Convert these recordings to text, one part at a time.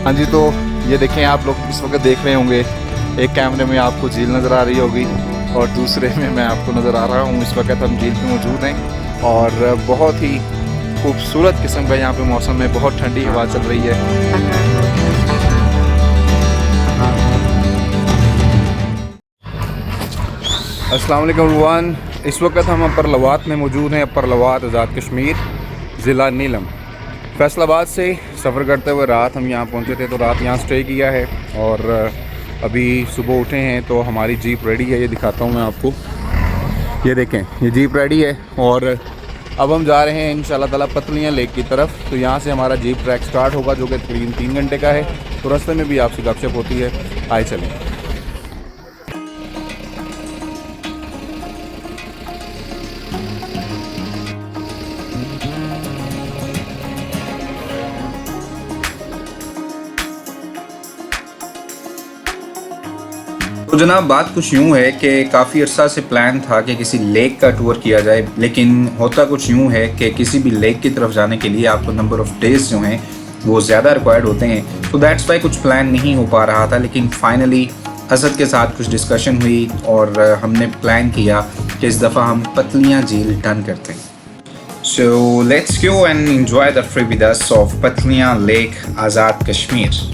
हाँ जी, तो ये देखें, आप लोग इस वक्त देख रहे होंगे, एक कैमरे में आपको झील नज़र आ रही होगी और दूसरे में मैं आपको नज़र आ रहा हूँ। इस वक्त हम झील पे मौजूद हैं और बहुत ही खूबसूरत किस्म का यहाँ पे मौसम है, बहुत ठंडी हवा चल रही है। अस्सलाम वालेकुम एवरीवन। इस वक्त हम अपर लवात में मौजूद हैं, अपर लवात आज़ाद कश्मीर, ज़िला नीलम। फैसलाबाद से सफ़र करते हुए रात हम यहाँ पहुँचे थे, तो रात यहाँ स्टे किया है और अभी सुबह उठे हैं तो हमारी जीप रेडी है। ये दिखाता हूँ मैं आपको, ये देखें, ये जीप रेडी है और अब हम जा रहे हैं इंशाल्लाह ताला पतलियाँ लेक की तरफ। तो यहाँ से हमारा जीप ट्रैक स्टार्ट होगा जो कि तकरीबन 3 घंटे का है। तो रास्ते में भी आपसे गपशप होती है, आए चलें। तो जनाब, बात कुछ यूँ है कि काफ़ी अर्सा से प्लान था कि किसी लेक का टूर किया जाए, लेकिन होता कुछ यूँ है कि किसी भी लेक की तरफ जाने के लिए आपको नंबर ऑफ़ डेज़ जो हैं वो ज़्यादा रिक्वायर्ड होते हैं। तो दैट्स वाई कुछ प्लान नहीं हो पा रहा था, लेकिन फाइनली असद के साथ कुछ डिस्कशन हुई और हमने प्लान किया कि इस दफ़ा हम पतलियाँ झील डन करते हैं। So let's go and enjoy the trip with us of Patliyan lake, Azad Kashmir.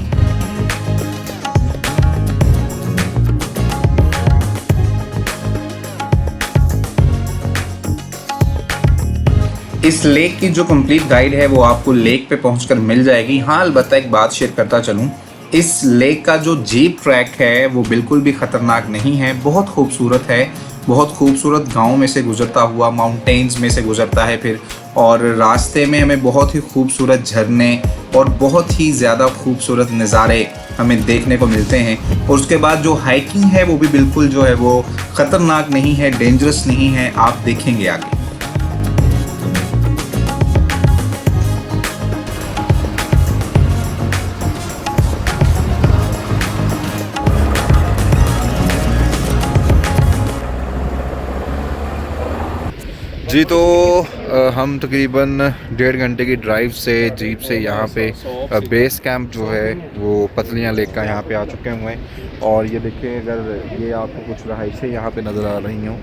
इस लेक की जो कंप्लीट गाइड है वो आपको लेक पे पहुंचकर मिल जाएगी। हाँ, अलबत्ता एक बात शेयर करता चलूँ, इस लेक का जो जीप ट्रैक है वो बिल्कुल भी ख़तरनाक नहीं है, बहुत खूबसूरत है। बहुत खूबसूरत गांव में से गुजरता हुआ, माउंटेन्स में से गुजरता है फिर, और रास्ते में हमें बहुत ही खूबसूरत झरने और बहुत ही ज़्यादा खूबसूरत नज़ारे हमें देखने को मिलते हैं। और उसके बाद जो हाइकिंग है वो भी बिल्कुल जो है वो ख़तरनाक नहीं है, डेंजरस नहीं है, आप देखेंगे आगे। जी, तो हम तकरीबन 1.5 घंटे की ड्राइव से जीप से यहाँ पे बेस कैंप जो है वो पतलियाँ लेक का यहाँ पे आ चुके हुए हैं। और ये देखें, अगर ये आपको कुछ रहाइशें यहाँ पे नज़र आ रही हों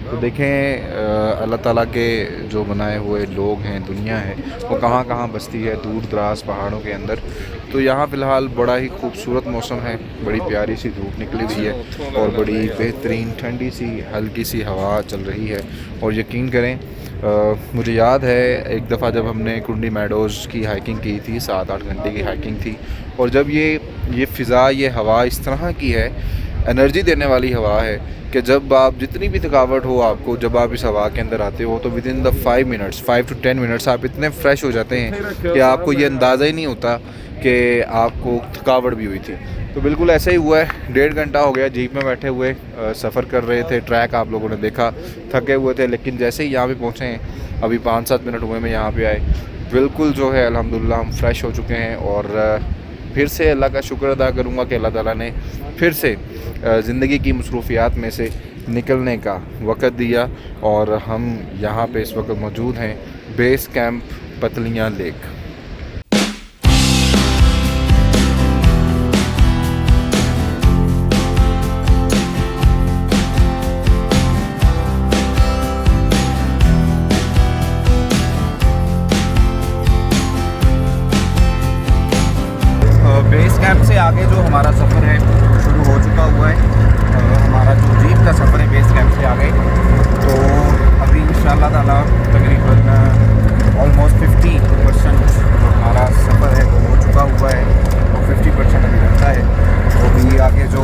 तो देखें, अल्लाह ताला के जो बनाए हुए लोग हैं, दुनिया है, वो कहाँ कहाँ बसती है, दूर दराज पहाड़ों के अंदर। तो यहाँ फ़िलहाल बड़ा ही खूबसूरत मौसम है, बड़ी प्यारी सी धूप निकली हुई है और बड़ी बेहतरीन ठंडी सी हल्की सी हवा चल रही है। और यकीन करें, मुझे याद है एक दफ़ा जब हमने कुंडी मैडोज़ की हाइकिंग की थी, 7-8 घंटे की हाइकिंग थी, और जब ये फ़िज़ा, ये हवा इस तरह की है, एनर्जी देने वाली हवा है कि जब आप जितनी भी थकावट हो आपको, जब आप इस हवा के अंदर आते हो तो with in the 5 to 10 minutes आप इतने फ्रेश हो जाते हैं कि आपको ये अंदाज़ा ही नहीं होता कि आपको थकावट भी हुई थी। तो बिल्कुल ऐसा ही हुआ है। 1.5 घंटा हो गया जीप में बैठे हुए, सफ़र कर रहे थे। ट्रैक आप लोगों ने देखा, थके हुए थे, लेकिन जैसे ही यहाँ पे पहुँचे हैं, अभी 5-7 मिनट हुए मैं यहाँ पे आए, बिल्कुल जो है अल्हम्दुलिल्लाह हम फ्रेश हो चुके हैं। और फिर से अल्लाह का शुक्र अदा करूँगा कि अल्लाह ताला ने फिर से ज़िंदगी की मसरूफ़ियात में से निकलने का वक़्त दिया और हम यहाँ पे इस वक्त मौजूद हैं base camp Patliyan lake. Base camp से आगे जो हमारा सफ़र है शुरू हो चुका हुआ है। हमारा जो जीप का सफ़र है बेस कैंप से आगे, तो अभी इंशाल्लाह ताला तकरीबन ऑलमोस्ट 50% जो हमारा सफ़र है वो हो चुका हुआ है, तो 50% अभी रहता है। तो अभी आगे जो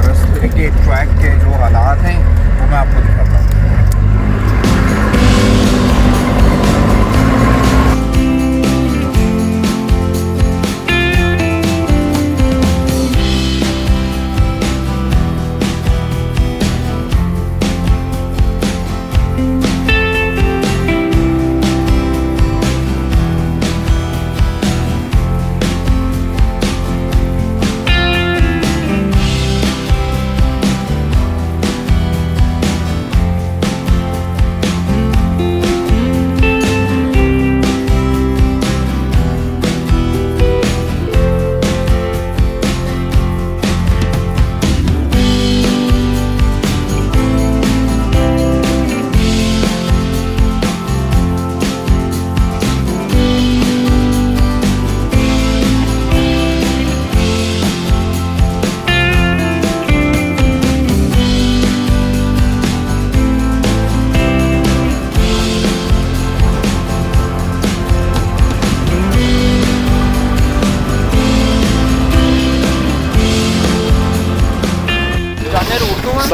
रास्ते के ट्रैक के जो हालात हैं वो मैं आपको दिखाता हूँ।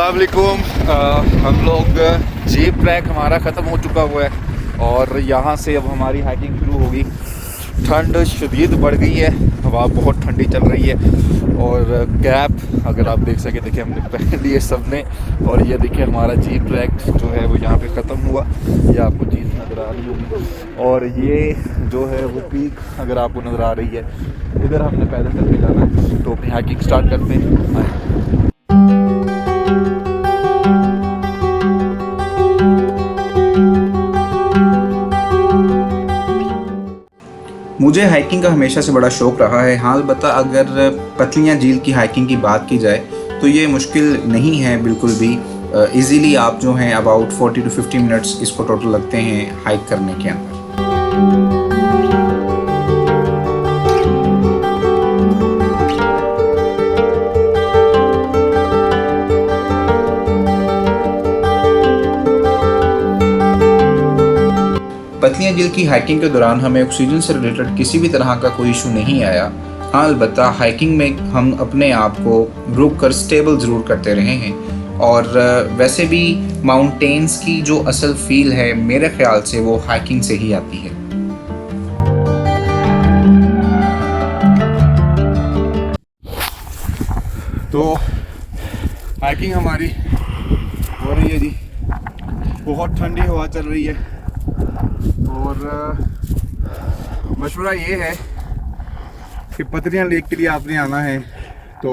अस्सलाम वालेकुम। हम लोग जीप ट्रैक हमारा ख़त्म हो चुका हुआ है और यहाँ से अब हमारी हाइकिंग शुरू होगी। ठंड शदीद बढ़ गई है, हवा बहुत ठंडी चल रही है और कैप अगर आप देख सके देखिए हमने पहन ली है सब ने। और ये देखिए हमारा जीप ट्रैक जो है वो यहाँ पे ख़त्म हुआ, ये आपको चीज़ नज़र आ रही होगी। और ये जो है वो पीक अगर आपको नज़र आ रही है, इधर हमने पैदल चल के जाना है। तो अपनी हाइकिंग स्टार्ट करते हैं। मुझे हाइकिंग का हमेशा से बड़ा शौक़ रहा है। हाँ अलबत्ता अगर पतलियाँ झील की हाइकिंग की बात की जाए तो ये मुश्किल नहीं है बिल्कुल भी। इजीली आप जो हैं अबाउट 40 to 50 मिनट्स इसको टोटल लगते हैं हाइक करने के अंदर। पतलियाँ झील की हाइकिंग के दौरान हमें ऑक्सीजन से रिलेटेड किसी भी तरह का कोई इशू नहीं आया। हाँ अलबत्ता हाइकिंग में हम अपने आप को रुक कर स्टेबल ज़रूर करते रहे हैं। और वैसे भी माउंटेन्स की जो असल फील है मेरे ख्याल से वो हाइकिंग से ही आती है। तो हाइकिंग हमारी हो रही है जी, बहुत ठंडी हवा चल रही है और मशवरा ये है कि पतलियाँ लेक के लिए आपने आना है तो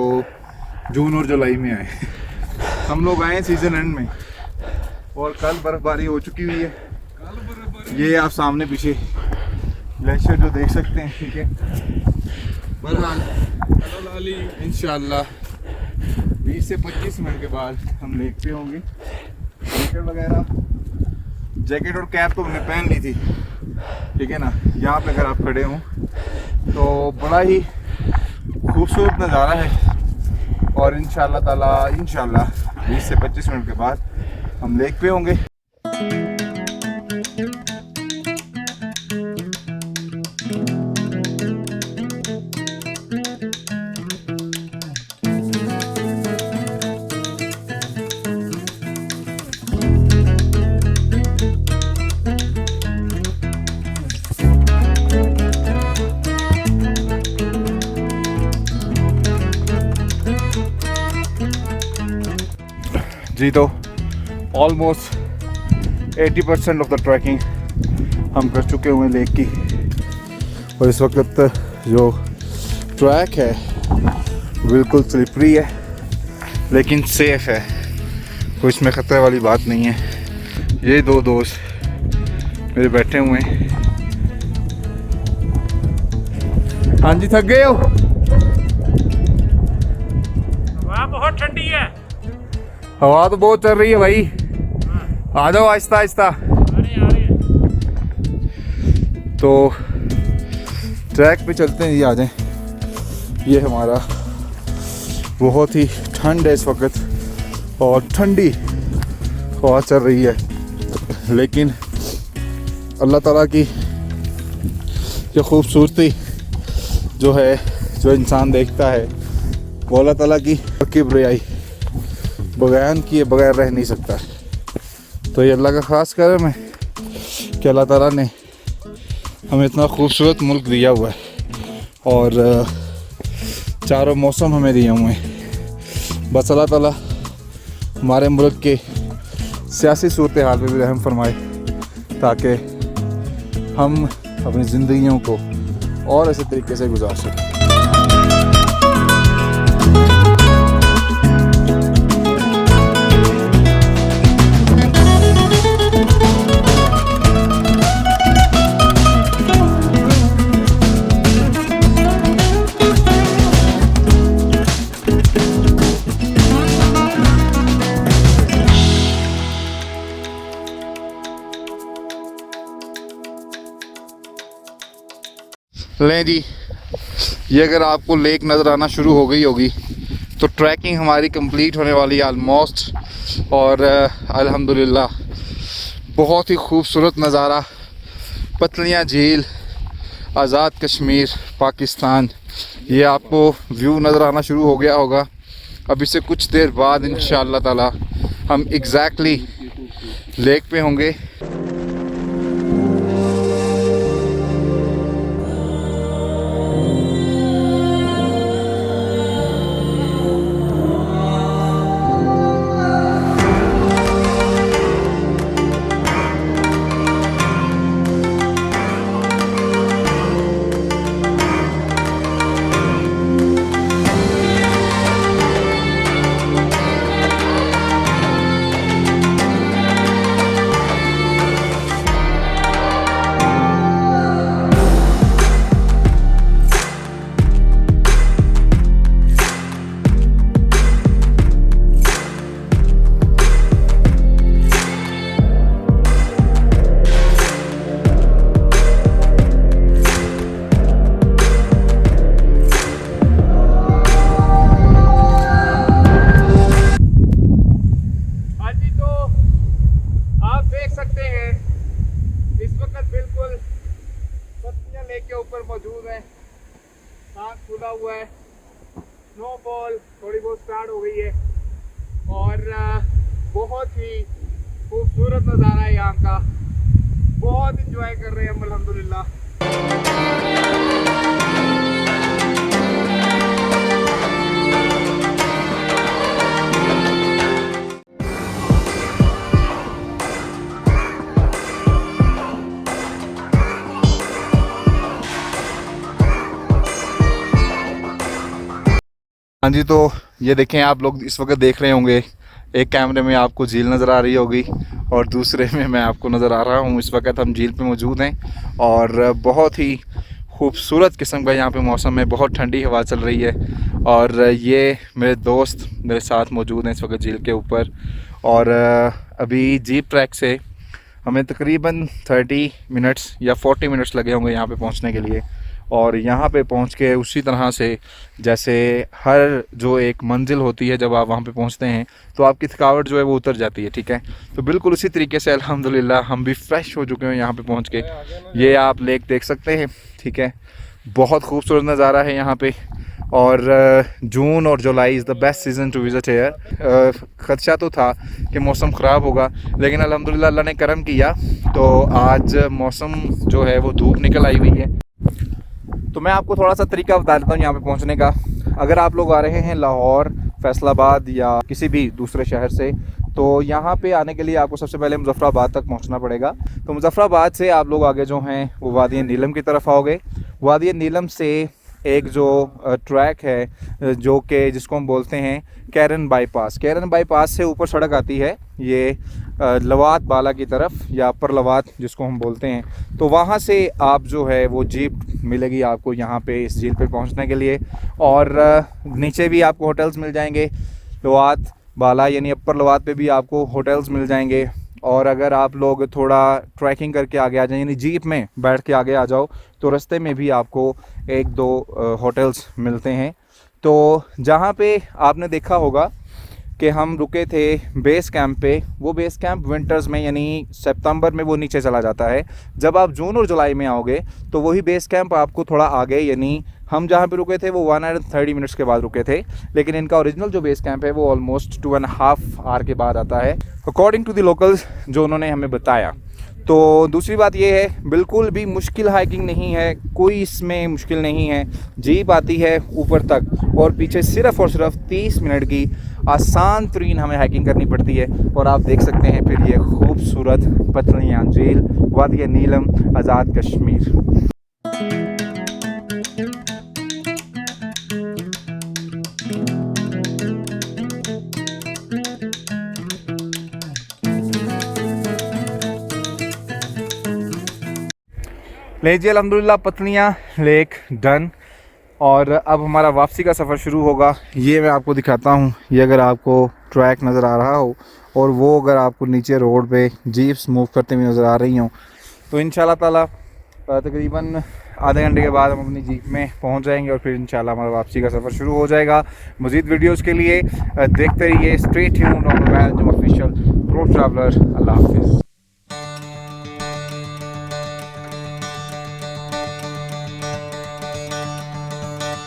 जून और जुलाई में आए। हम लोग आए सीज़न एंड में और कल बर्फ़बारी हो चुकी हुई है। ये आप सामने पीछे ग्लेशियर जो देख सकते हैं, ठीक है। बहरहाल इंशाल्लाह 20 से 25 मिनट के बाद हम लेक पे होंगे। जैकेट वगैरह, जैकेट और कैप तो हमने पहन ली थी, ठीक है ना। यहाँ पे अगर आप खड़े हों तो बड़ा ही खूबसूरत नज़ारा है और इंशाल्लाह ताला 20 से 25 मिनट के बाद हम लेक पे होंगे। जी तो ऑलमोस्ट 80% ऑफ द ट्रैकिंग हम कर चुके हुए हैं लेक की और इस वक्त जो ट्रैक है बिल्कुल स्लिपरी है लेकिन सेफ है, कोई इसमें ख़तरे वाली बात नहीं है। ये दो दोस्त मेरे बैठे हुए हैं। हाँ जी, थक गए हो? हवा बहुत ठंडी है। हवा तो बहुत चल रही है भाई, आ जाओ आहिस्ता आहिस्ता। तो ट्रैक पे चलते हैं, ये आ जाएं। ये हमारा बहुत ही ठंड है इस वक्त और ठंडी हवा चल रही है, लेकिन अल्लाह ताला की जो खूबसूरती जो है, जो इंसान देखता है, वो अल्लाह ताला की किब्रियाई बयान किए बगैर रह नहीं सकता। तो ये अल्लाह का ख़ास करम है कि अल्लाह ताला ने हमें इतना खूबसूरत मुल्क दिया हुआ है और चारों मौसम हमें दिए हुए हैं। बस अल्लाह ताला हमारे मुल्क के सियासी सूरत हाल पे भी रहम फरमाए ताकि हम अपनी ज़िंदगियों को और ऐसे तरीके से गुजार सकें। लें जी, ये अगर आपको लेक नज़र आना शुरू हो गई होगी तो ट्रैकिंग हमारी कंप्लीट होने वाली है ऑलमोस्ट। और अल्हम्दुलिल्लाह बहुत ही खूबसूरत नज़ारा, पतलियाँ झील, आज़ाद कश्मीर, पाकिस्तान, ये आपको व्यू नज़र आना शुरू हो गया होगा। अभी से कुछ देर बाद इंशाअल्लाह ताला हम एग्जैक्टली लेक पे होंगे। मौजूद है, आँख खुला हुआ है, स्नोफॉल थोड़ी बहुत स्टार्ट हो गई है और बहुत ही खूबसूरत नज़ारा है यहाँ का। बहुत इंजॉय कर रहे हैं हम अल्हम्दुलिल्लाह। हाँ जी, तो ये देखें, आप लोग इस वक्त देख रहे होंगे, एक कैमरे में आपको झील नज़र आ रही होगी और दूसरे में मैं आपको नज़र आ रहा हूँ। इस वक्त हम झील पे मौजूद हैं और बहुत ही खूबसूरत किस्म का यहाँ पे मौसम है। बहुत ठंडी हवा चल रही है और ये मेरे दोस्त मेरे साथ मौजूद हैं इस वक्त झील के ऊपर। और अभी जीप ट्रैक से हमें तकरीबन 30 मिनट्स या 40 मिनट्स लगे होंगे यहाँ पे पहुँचने के लिए। और यहाँ पे पहुँच के उसी तरह से जैसे हर जो एक मंजिल होती है, जब आप वहाँ पे पहुँचते हैं तो आपकी थकावट जो है वो उतर जाती है, ठीक है। तो बिल्कुल उसी तरीके से अल्हम्दुलिल्लाह हम भी फ्रेश हो चुके हैं यहाँ पे पहुँच के। ये आप लेक देख सकते हैं, ठीक है। बहुत खूबसूरत नज़ारा है यहाँ पे और जून और July is the best season to visit here. ख़दशा तो था कि मौसम ख़राब होगा, लेकिन अल्हम्दुलिल्लाह अल्लाह ने करम किया तो आज मौसम जो है वो धूप निकल आई हुई है। तो मैं आपको थोड़ा सा तरीका बता देता हूँ यहाँ पे पहुँचने का। अगर आप लोग आ रहे हैं लाहौर, फैसलाबाद या किसी भी दूसरे शहर से, तो यहाँ पे आने के लिए आपको सबसे पहले मुज़फ़्फ़राबाद तक पहुँचना पड़ेगा। तो मुज़फ़्फ़राबाद से आप लोग आगे जो हैं वो वादी नीलम की तरफ आओगे। वादी नीलम से एक जो ट्रैक है जो कि जिसको हम बोलते हैं कैरन बाईपास, कैरन बाईपास से ऊपर सड़क आती है ये लवात बाला की तरफ या अपर लवात जिसको हम बोलते हैं। तो वहाँ से आप जो है वो जीप मिलेगी आपको यहाँ पे इस झील पे पहुँचने के लिए। और नीचे भी आपको होटल्स मिल जाएंगे, लवात बाला यानी अपर लवात पे भी आपको होटल्स मिल जाएंगे। और अगर आप लोग थोड़ा ट्रैकिंग करके आगे आ जाएं यानी जीप में बैठ के आगे आ जाओ तो रास्ते में भी आपको 1-2 होटल्स मिलते हैं। तो जहाँ पे आपने देखा होगा कि हम रुके थे बेस कैंप पे, वो बेस कैंप विंटर्स में यानी सितंबर में वो नीचे चला जाता है। जब आप जून और जुलाई में आओगे तो वही बेस कैंप आपको थोड़ा आगे, यानी हम जहाँ पे रुके थे वो 130 मिनट्स के बाद रुके थे, लेकिन इनका ओरिजिनल जो बेस कैंप है वो ऑलमोस्ट 2.5 आवर के बाद आता है अकॉर्डिंग टू द लोकल्स जो उन्होंने हमें बताया। तो दूसरी बात ये है, बिल्कुल भी मुश्किल हाइकिंग नहीं है, कोई इसमें मुश्किल नहीं है। जीप आती है ऊपर तक और पीछे सिर्फ़ और सिर्फ 30 मिनट की आसान तरीन हमें हाइकिंग करनी पड़ती है। और आप देख सकते हैं फिर ये खूबसूरत पतलियाँ झील, वादी नीलम, आज़ाद कश्मीर। लीजिए अल्हम्दुलिल्लाह पतलियाँ लेक डन और अब हमारा वापसी का सफ़र शुरू होगा। ये मैं आपको दिखाता हूँ, ये अगर आपको ट्रैक नज़र आ रहा हो और वो अगर आपको नीचे रोड पे जीप्स मूव करते हुए नज़र आ रही हों तो इंशाल्लाह ताला तकरीबन आधे घंटे के बाद हम अपनी जीप में पहुँच जाएंगे और फिर इंशाल्लाह हमारा वापसी का सफ़र शुरू हो जाएगा। मज़ीद वीडियोज़ के लिए देखते रहिए, stay tuned on official pro traveller. अल्लाह हाफिज़।